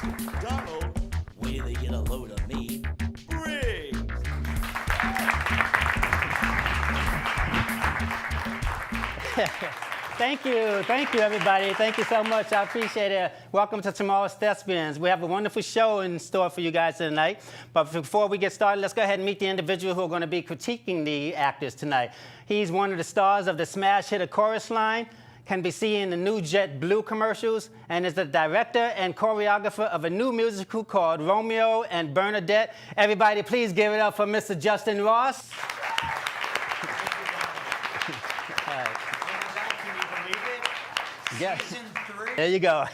Dowell. Where they get a load of me. Briggs. Thank you, everybody. Thank you so much. I appreciate it. Welcome to Tomorrow's Thespians. We have a wonderful show in store for you guys tonight. But before we get started, let's go ahead and meet the individual who are going to be critiquing the actors tonight. He's one of the stars of the smash hit A Chorus Line, can be seen in the new JetBlue commercials, and is the director and choreographer of a new musical called Romeo and Bernadette. Everybody, please give it up for Mr. Justin Ross. Yes. Season 3. There you go.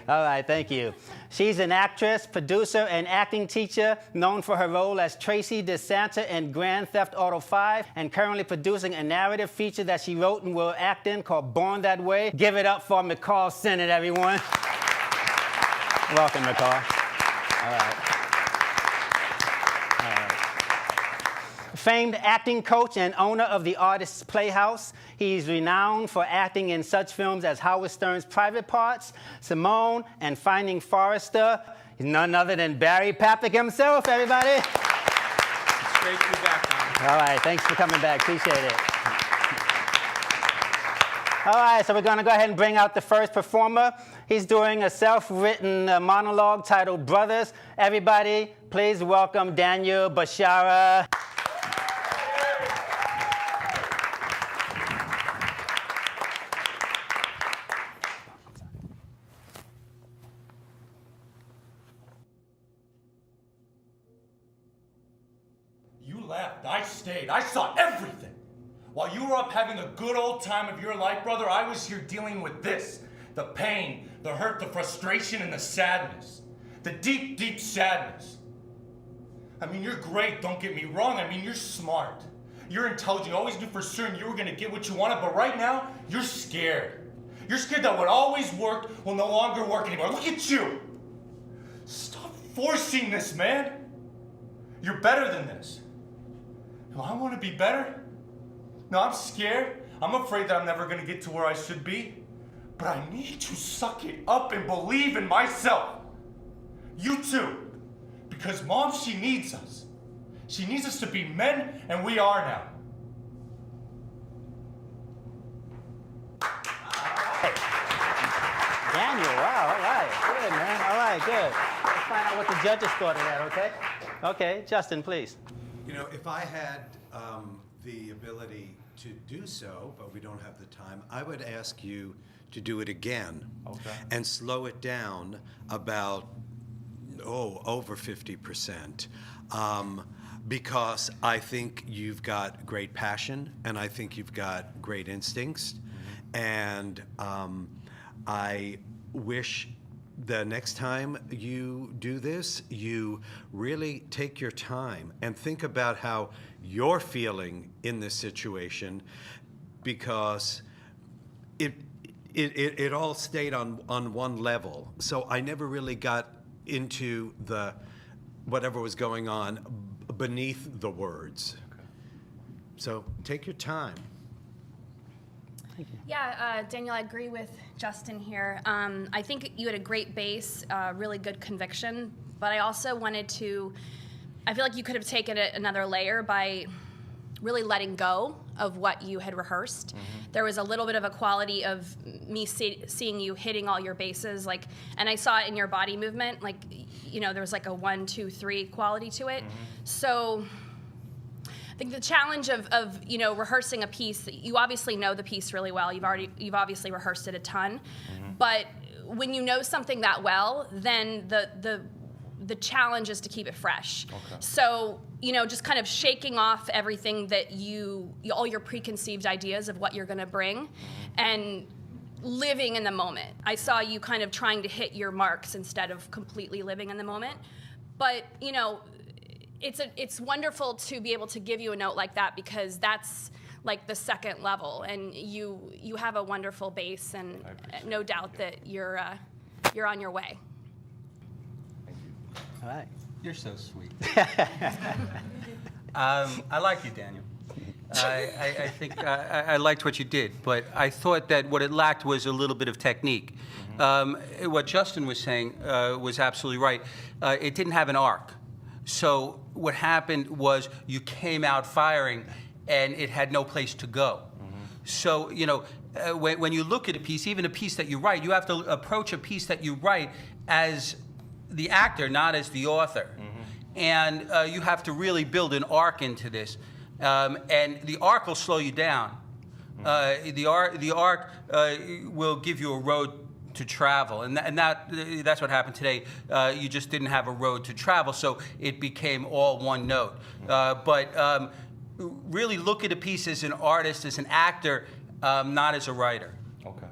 All right, thank you. She's an actress, producer, and acting teacher known for her role as Tracy DeSanta in Grand Theft Auto 5 and currently producing a narrative feature that she wrote and will act in called Born That Way. Give it up for Michal, Sinnott, everyone. Welcome, Michal. All right. Famed acting coach and owner of the Artists Playhouse, he's renowned for acting in such films as Howard Stern's Private Parts, Simone, and Finding Forrester. He's none other than Barry Papick himself, everybody. It's great to be back, Tom. All right, thanks for coming back. Appreciate it. All right, so we're going to go ahead and bring out the first performer. He's doing a self-written monologue titled Brothers. Everybody, please welcome Daniel Bashara. I stayed. I saw everything. While you were up having a good old time of your life, brother, I was here dealing with this. The pain, the hurt, the frustration, and the sadness. The deep, deep sadness. I mean, you're great, don't get me wrong. I mean, you're smart. You're intelligent. You always knew for certain you were going to get what you wanted, but right now, you're scared. You're scared that what always worked will no longer work anymore. Look at you. Stop forcing this, man. You're better than this. No, I want to be better. No, I'm scared. I'm afraid that I'm never going to get to where I should be. But I need to suck it up and believe in myself. You too. Because Mom, she needs us. She needs us to be men, and we are now. Daniel, wow, all right. Good, man. All right, good. Let's find out what the judges thought of that, okay? Okay, Justin, please. You know, if I had the ability to do so, but we don't have the time, I would ask you to do it again. Okay. And slow it down about, over 50%. Because I think you've got great passion, and I think you've got great instincts. Mm-hmm. And I wish the next time you do this, you really take your time and think about how you're feeling in this situation, because it all stayed on one level. So I never really got into the whatever was going on beneath the words. Okay. So take your time. Thank you. Yeah, Daniel, I agree with Justin here. I think you had a great base, really good conviction, but I also wanted to, I feel like you could have taken it another layer by really letting go of what you had rehearsed. Mm-hmm. There was a little bit of a quality of me seeing you hitting all your bases, like, and I saw it in your body movement, like, you know, there was like a 1, 2, 3 quality to it. Mm-hmm. So I think the challenge of you know, rehearsing a piece, you obviously know the piece really well. You've obviously rehearsed it a ton. Mm-hmm. But when you know something that well, then the challenge is to keep it fresh. Okay. So, you know, just kind of shaking off everything that all your preconceived ideas of what you're going to bring, and living in the moment. I saw you kind of trying to hit your marks instead of completely living in the moment. But, you know, it's wonderful to be able to give you a note like that, because that's like the second level, and you have a wonderful base, and no doubt that you're on your way. Thank you. All right. You're so sweet. I like you, Daniel. I think I liked what you did, but I thought that what it lacked was a little bit of technique. What Justin was saying was absolutely right. It didn't have an arc. So what happened was you came out firing, and it had no place to go. So, you know, when you look at a piece, even a piece that you write, you have to approach a piece that you write as the actor, not as the author. And you have to really build an arc into this. And the arc will slow you down. The arc will give you a road to travel, and that's what happened today. You just didn't have a road to travel, so it became all one note. But really look at a piece as an artist, as an actor, not as a writer. Okay.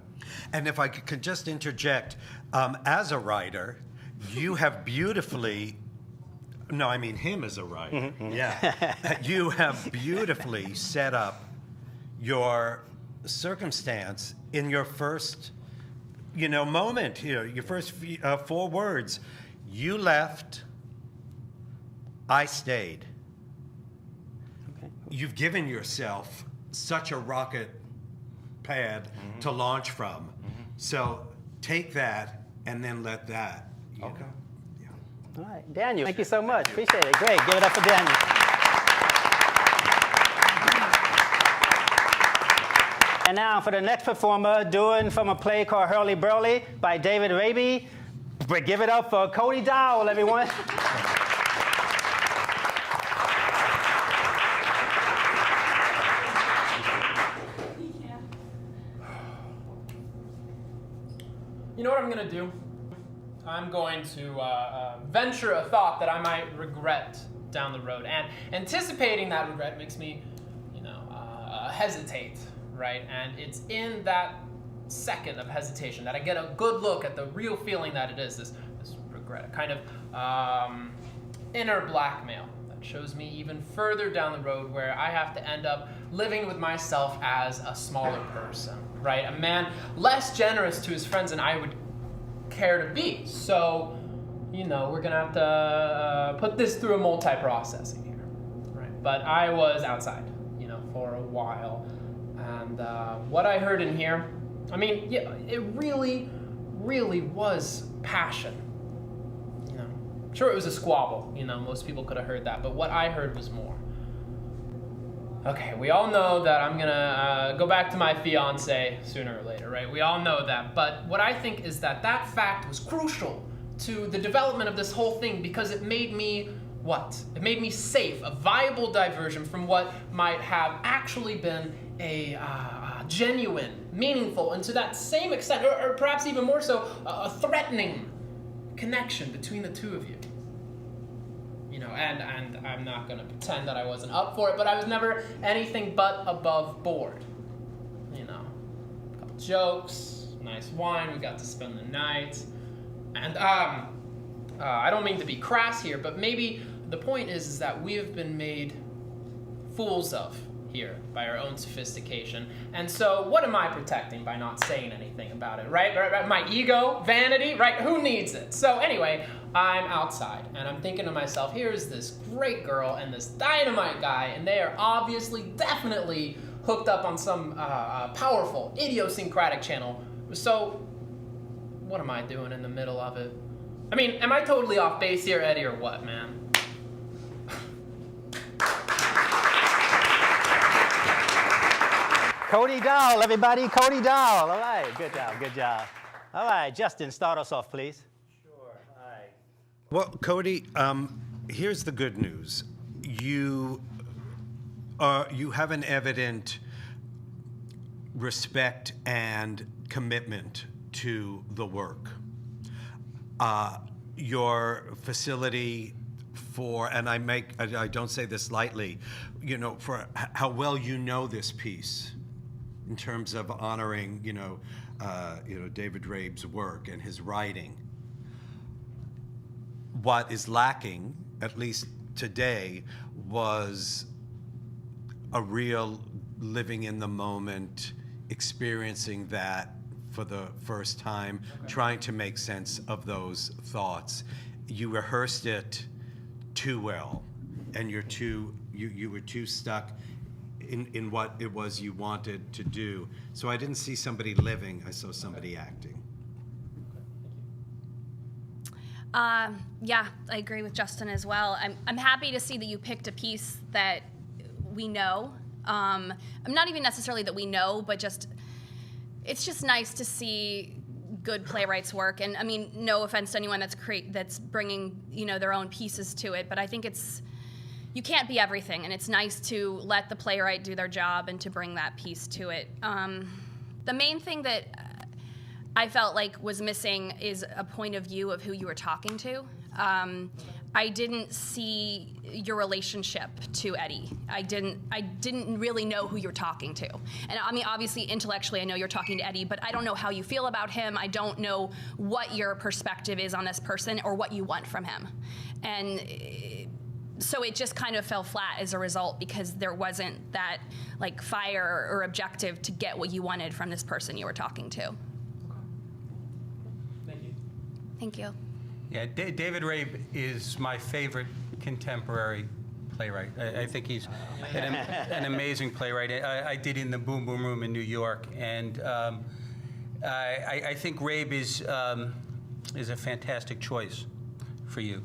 And if I could just interject, as a writer, you have beautifully, no, I mean him as a writer, yeah. You have beautifully set up your circumstance in your first, moment, your first 4 words. You left, I stayed. Okay. You've given yourself such a rocket pad to launch from. So take that and then let that. Okay. All right, Daniel, thank you so much. Appreciate it. Great. Give it up for Daniel. And now for the next performer, doing from a play called Hurly Burly by David Raby. Give it up for Cody Dowell, everyone. You know what I'm going to do? I'm going to venture a thought that I might regret down the road. And anticipating that regret makes me, hesitate, right? And it's in that second of hesitation that I get a good look at the real feeling that it is, this regret, a kind of inner blackmail that shows me even further down the road where I have to end up living with myself as a smaller person, right? A man less generous to his friends than I would care to be. So, we're gonna have to put this through a multi-processing here, right? But I was outside, for a while, and what I heard in here, it really, really was passion. Sure, it was a squabble. Most people could have heard that, but what I heard was more. Okay, we all know that I'm gonna go back to my fiance sooner or later, right? We all know that, but what I think is that fact was crucial to the development of this whole thing because it made me what? It made me safe, a viable diversion from what might have actually been a genuine, meaningful, and to that same extent, or perhaps even more so, a threatening connection between the two of you. And I'm not going to pretend that I wasn't up for it, but I was never anything but above board. A couple jokes, nice wine, we got to spend the night. And I don't mean to be crass here, but maybe the point is that we have been made fools of here by our own sophistication. And so what am I protecting by not saying anything about it, right? My ego, vanity, right? Who needs it? So anyway, I'm outside and I'm thinking to myself, here's this great girl and this dynamite guy, and they are obviously, definitely hooked up on some powerful, idiosyncratic channel. So what am I doing in the middle of it? Am I totally off base here, Eddie, or what, man? Cody Dowell, everybody. Cody Dowell. All right. Good job. Good job. All right. Justin, start us off, please. Sure. All right. Well, Cody, here's the good news. You have an evident respect and commitment to the work. Your facility and I don't say this lightly, for how well you know this piece in terms of honoring, David Rabe's work and his writing. What is lacking, at least today, was a real living in the moment, experiencing that for the first time, trying to make sense of those thoughts. You rehearsed it too well, and you were too stuck in what it was you wanted to do. So I didn't see somebody living, I saw somebody acting. Yeah, I agree with Justin as well. I'm happy to see that you picked a piece that we know. I'm not even necessarily that we know, but it's just nice to see good playwrights work. And I mean, no offense to anyone that's bringing their own pieces to it, but I think you can't be everything, and it's nice to let the playwright do their job and to bring that piece to it. The main thing that I felt like was missing is a point of view of who you were talking to. I didn't see your relationship to Eddie. I didn't really know who you're talking to. And I mean, obviously, intellectually, I know you're talking to Eddie, but I don't know how you feel about him. I don't know what your perspective is on this person or what you want from him. And so it just kind of fell flat as a result because there wasn't that like fire or objective to get what you wanted from this person you were talking to. Thank you. Thank you. Yeah, David Rabe is my favorite contemporary playwright. I think he's an amazing playwright. I did In the Boom Boom Room in New York, and I think Rabe is a fantastic choice for you.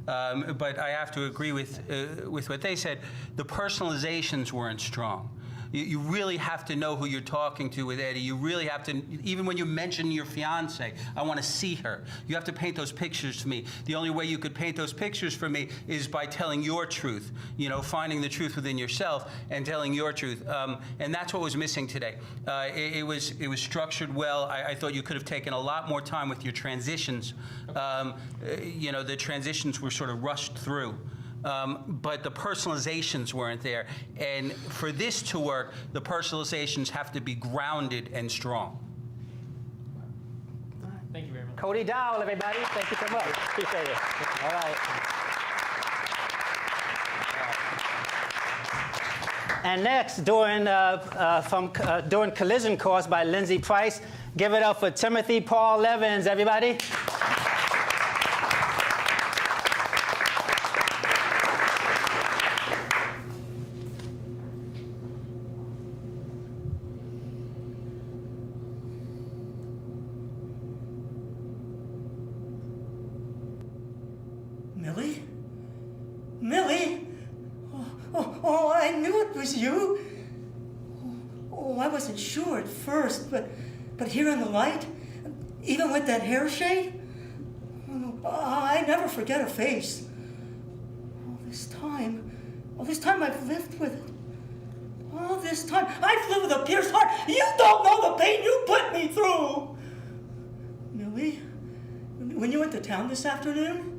But I have to agree with what they said. The personalizations weren't strong. You really have to know who you're talking to with Eddie. You really have to, even when you mention your fiance, I want to see her. You have to paint those pictures to me. The only way you could paint those pictures for me is by telling your truth, finding the truth within yourself and telling your truth. And that's what was missing today. It was structured well. I thought you could have taken a lot more time with your transitions. The transitions were sort of rushed through. But the personalizations weren't there. And for this to work, the personalizations have to be grounded and strong. Thank you very much. Cody Dowell, everybody. Thank you so much. Appreciate it. All right. And next, during Collision Course by Lindsay Price, give it up for Timothy Paul Evans, everybody. Millie? Oh, I knew it was you. Oh, I wasn't sure at first, but hearing the light, even with that hair shade, I never forget a face. All this time I've lived with it. All this time I've lived with a pierced heart. You don't know the pain you put me through. Millie, when you went to town this afternoon,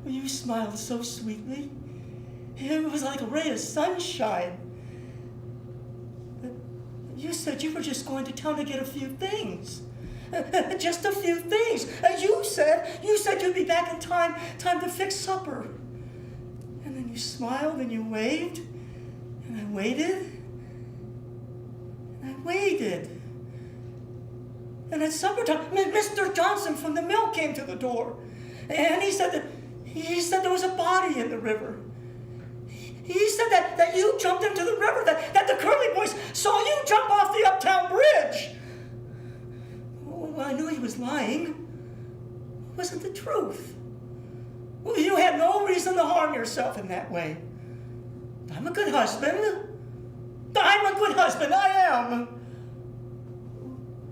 you smiled so sweetly. It was like a ray of sunshine. You said you were just going to town to get a few things. Just a few things. You said you'd be back in time to fix supper. And then you smiled and you waved. And I waited. And I waited. And at supper time, Mr. Johnson from the mill came to the door. And he said there was a body in the river. He said that you jumped into the river, that the Curly Boys saw you jump off the Uptown Bridge. Well, I knew he was lying. It wasn't the truth. Well, you had no reason to harm yourself in that way. I'm a good husband. I am.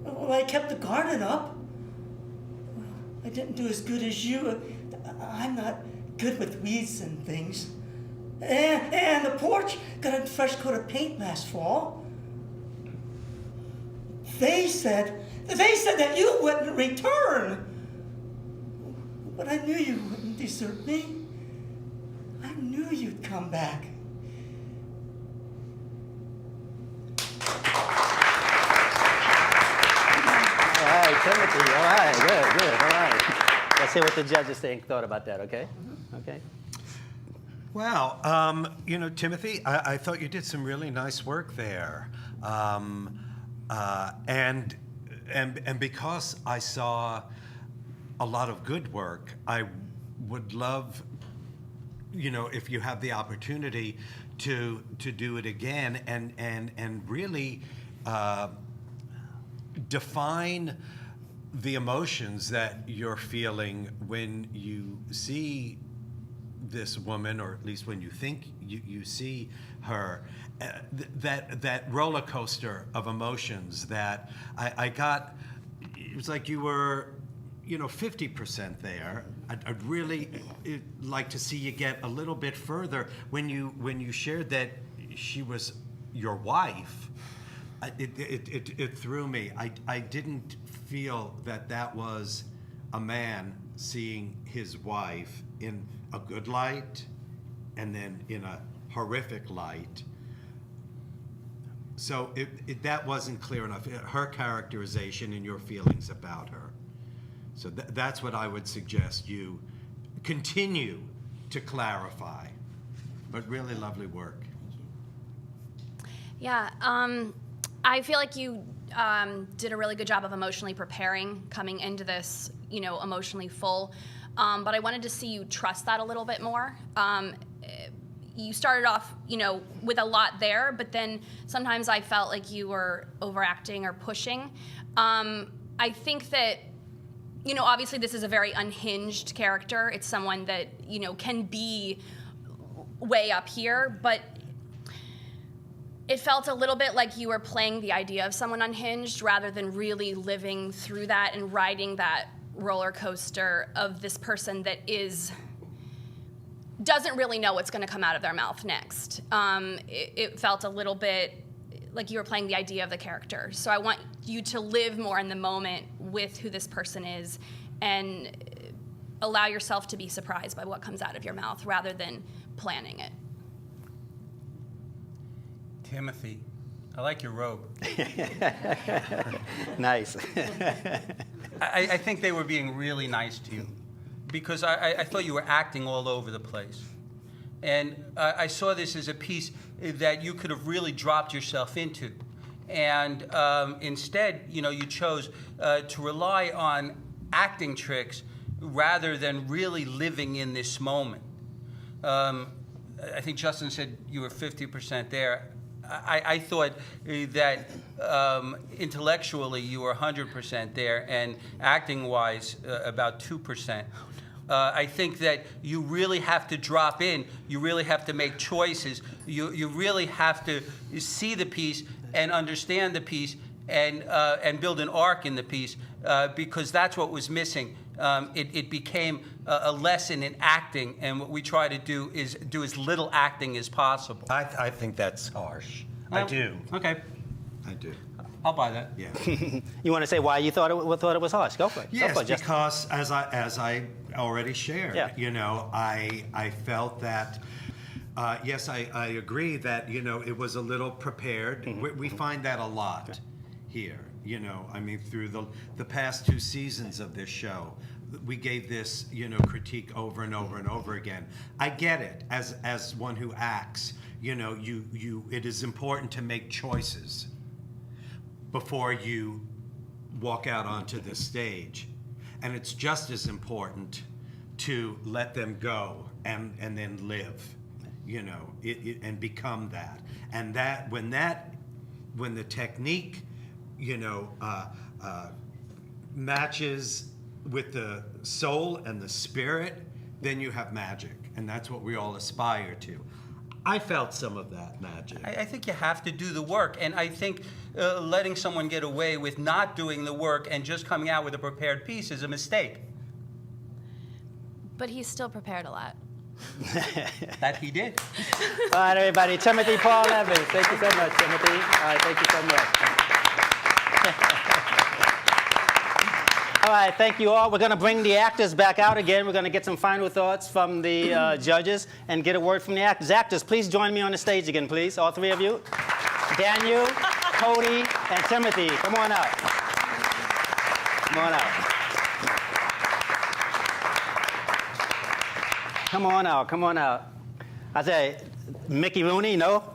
Well, I kept the garden up. I didn't do as good as you. I'm not good with weeds and things. And the porch got a fresh coat of paint last fall. They said that you wouldn't return. But I knew you wouldn't desert me. I knew you'd come back. All right, Timothy. All right, good. All right. Let's hear what the judges thought about that, okay? Okay. Well, Timothy, I thought you did some really nice work there. And because I saw a lot of good work, I would love if you have the opportunity to do it again and really define the emotions that you're feeling when you see this woman, or at least when you think you see her, that roller coaster of emotions that I got. It was like you were 50% there. I'd really like to see you get a little bit further when you shared that she was your wife. It threw me. I didn't feel that was a man seeing his wife in a good light and then in a horrific light. So that wasn't clear enough. Her characterization and your feelings about her. So that's what I would suggest you continue to clarify. But really lovely work. Yeah, I feel like you did a really good job of emotionally preparing, coming into this, emotionally full. But I wanted to see you trust that a little bit more. You started off, with a lot there, but then sometimes I felt like you were overacting or pushing. I think that, obviously this is a very unhinged character. It's someone that, can be way up here, but it felt a little bit like you were playing the idea of someone unhinged rather than really living through that and riding that roller coaster of this person that doesn't really know what's going to come out of their mouth next. It felt a little bit like you were playing the idea of the character. So I want you to live more in the moment with who this person is and allow yourself to be surprised by what comes out of your mouth rather than planning it. Timothy, I like your robe. Nice. I think they were being really nice to you because I thought you were acting all over the place. And I saw this as a piece that you could have really dropped yourself into. And instead, you chose to rely on acting tricks rather than really living in this moment. I think Justin said you were 50% there. I thought that intellectually you were 100% there, and acting-wise about 2%. I think that you really have to drop in. You really have to make choices. You really have to see the piece and understand the piece and build an arc in the piece because that's what was missing. It became a lesson in acting, and what we try to do is do as little acting as possible. I think that's harsh. I do. Okay. I do. I'll buy that. Yeah. You want to say why you thought it was harsh? Go for it. Yes, Go for it, Justin. because as I already shared, Yeah. I felt that. Yes, I agree that it was a little prepared. Mm-hmm. We find that a lot here. Through the past 2 seasons of this show, we gave this critique over and over and over again. I get it as one who acts. It is important to make choices before you walk out onto the stage, and it's just as important to let them go and then live, and become that. And that when the technique, matches with the soul and the spirit, then you have magic, and that's what we all aspire to. I felt some of that magic. I think you have to do the work, and I think letting someone get away with not doing the work and just coming out with a prepared piece is a mistake. But he's still prepared a lot. That he did. All right, everybody. Timothy Paul Evans. Thank you so much, Timothy. All right, thank you so much. All right, thank you all. We're going to bring the actors back out again. We're going to get some final thoughts from the judges and get a word from the actors. Actors, please join me on the stage again, please. All 3 of you. Daniel, Cody, and Timothy. Come on out. Come on out. Come on out. Come on out. I say, Mickey Rooney, no?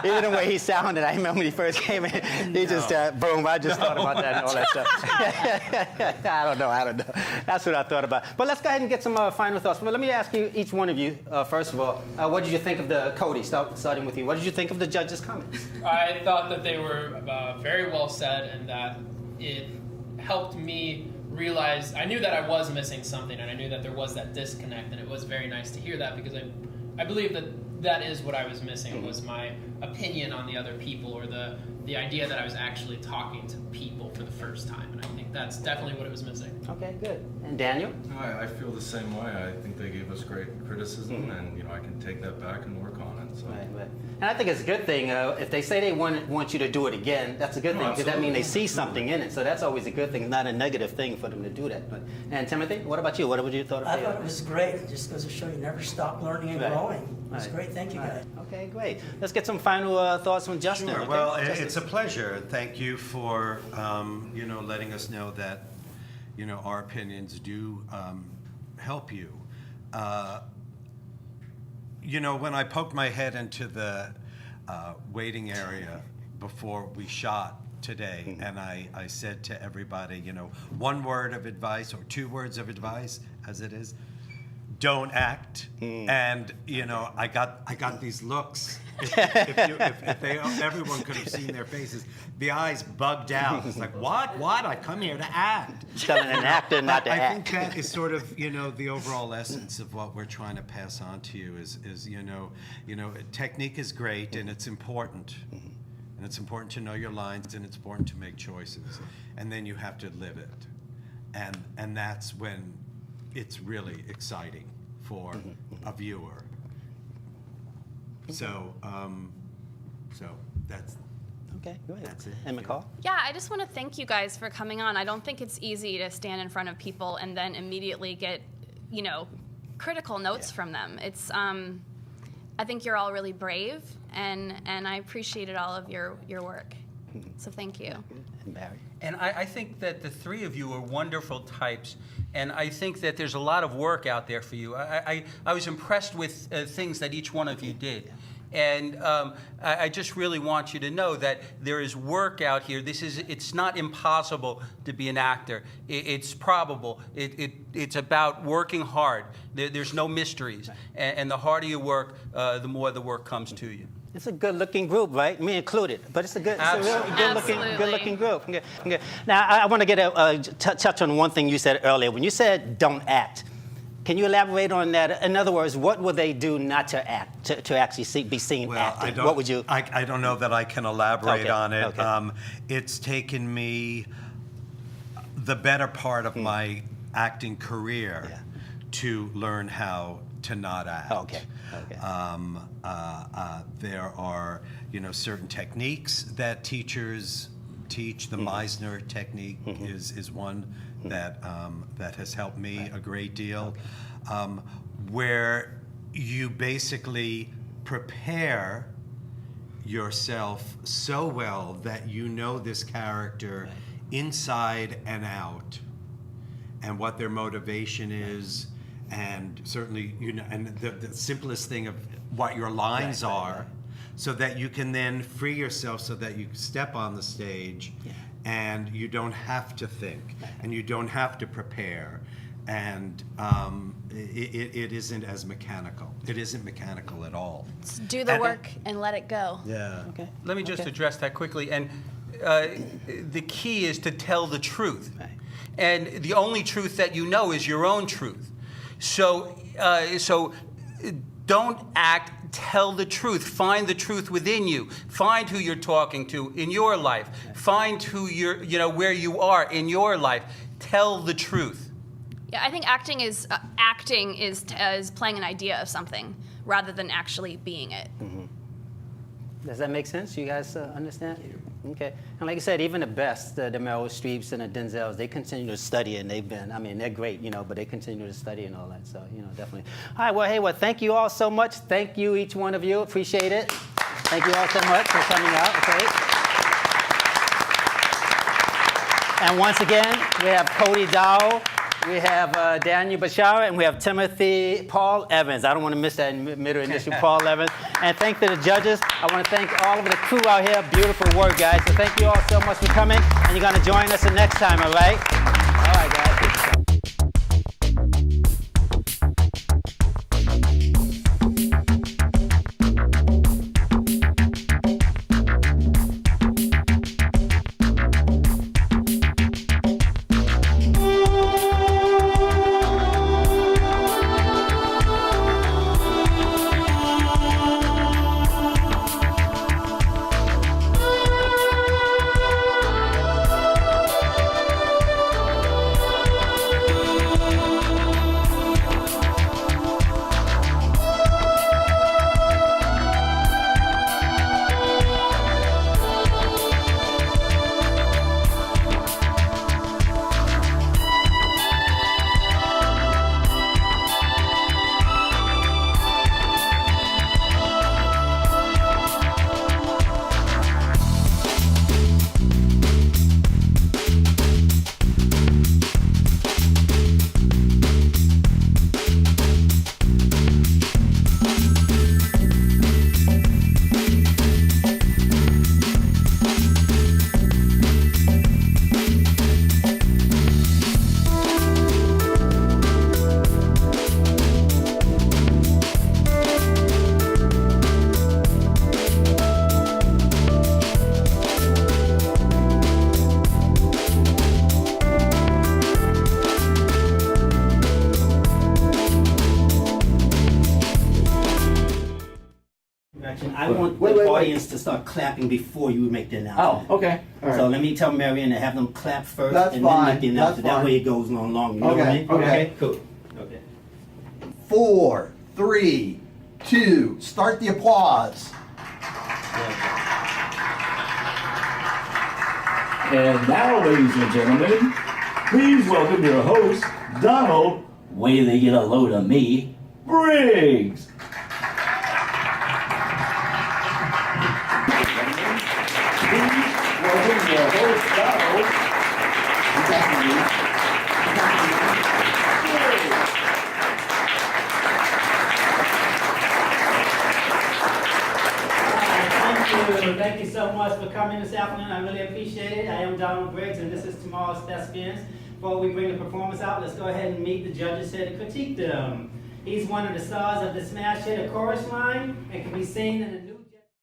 Even the way he sounded, I remember when he first came in, he just, boom, I just thought about that and all that stuff. I don't know. That's what I thought about. But let's go ahead and get some final thoughts. Well, let me ask you, each one of you, first of all, what did you think of Cody, starting with you, what did you think of the judges' comments? I thought that they were very well said and that it helped me realize, I knew that I was missing something and I knew that there was that disconnect, and it was very nice to hear that because I believe that is what I was missing, was my opinion on the other people, or the idea that I was actually talking to people for the first time, and I think that's definitely what it was missing. Okay, good. And Daniel? I feel the same way. I think they gave us great criticism, and I can take that back and work on it. So. Right. And I think it's a good thing. If they say they want you to do it again, that's a good thing, because that means they see something in it. So that's always a good thing, not a negative thing for them to do that. And Timothy, what about you? What would you thought of it? I thought it was great. It just goes to show you never stop learning and growing. It was great. Thank you, guys. Okay, great. Let's get some final thoughts from Justin. Sure. Okay? Well, Justin. it's a pleasure. Thank you for letting us know that our opinions do help you. When I poked my head into the waiting area before we shot today, and I said to everybody, one word of advice or 2 words of advice, as it is, don't act. And I got these looks. Everyone could have seen their faces. The eyes bugged out. It's like, what? I come here to act. Telling an actor not to I act. think that is sort of the overall essence of what we're trying to pass on to you is technique is great and it's important. And it's important to know your lines, and it's important to make choices. And then you have to live it. And that's when it's really exciting for a viewer. So that's Okay, go ahead. That's it. And Michal? Yeah, I just want to thank you guys for coming on. I don't think it's easy to stand in front of people and then immediately get, critical notes from them. It's, I think you're all really brave, and I appreciated all of your work. So thank you. And Barry? And I think that the 3 of you are wonderful types, and I think that there's a lot of work out there for you. I was impressed with things that each one of you did. And I just really want you to know that there is work out here. It's not impossible to be an actor. It's probable. It's about working hard. There's no mysteries. And the harder you work, the more the work comes to you. It's a good-looking group, right? Me included. But it's a real good-looking group. Okay. Now, I want to get touch on one thing you said earlier. When you said don't act, can you elaborate on that? In other words, what would they do not to act, to actually be seen acting? What would you? I don't know that I can elaborate on it. Okay. It's taken me the better part of my acting career to learn how to not act. Okay. There are, certain techniques that teachers teach. The Meisner technique is one that has helped me a great deal, where you basically prepare yourself so well that you know this character inside and out, and what their motivation is. And certainly, and the simplest thing of what your lines are, so that you can then free yourself, so that you step on the stage, and you don't have to think, and you don't have to prepare, and it isn't as mechanical. It isn't mechanical at all. Do the work and let it go. Yeah. Okay. Let me just address that quickly. And the key is to tell the truth. Right. And the only truth that you know is your own truth. So don't act, tell the truth. Find the truth within you. Find who you're talking to in your life. Find who where you are in your life. Tell the truth. Yeah, I think acting is playing an idea of something rather than actually being it. Does that make sense? You guys understand? Okay. And like I said, even the best, the Meryl Streeps and the Denzels, they continue to study, and they're great, but they continue to study and all that. So, definitely. All right, well, thank you all so much. Thank you, each one of you. Appreciate it. Thank you all so much for coming out. Okay. And once again, we have Cody Dowell, We have Daniel Bashara, and we have Timothy Paul Evans. I don't want to miss that middle initial, Paul Evans. And thank to the judges. I want to thank all of the crew out here. Beautiful work, guys. So thank you all so much for coming. And you're going to join us the next time, all right? All right, guys. I want the audience to start clapping before you make the announcement. Oh, okay. All right. So let me tell Marion to have them clap first That's and fine. then make the announcement. That's That fine. way it goes on long. You know what I mean? Okay. Cool. Okay. 4, 3, 2, start the applause. And now, ladies and gentlemen, please welcome your host, Donald, Wait till they get a load of me. Briggs. Welcome your host, Dowell. Thank you so much for coming this afternoon. I really appreciate it. I am Donald Briggs, and this is tomorrow's thespians. Before we bring the performance out, let's go ahead and meet the judges here to critique them. He's one of the stars of the smash hit A Chorus Line and can be seen in the new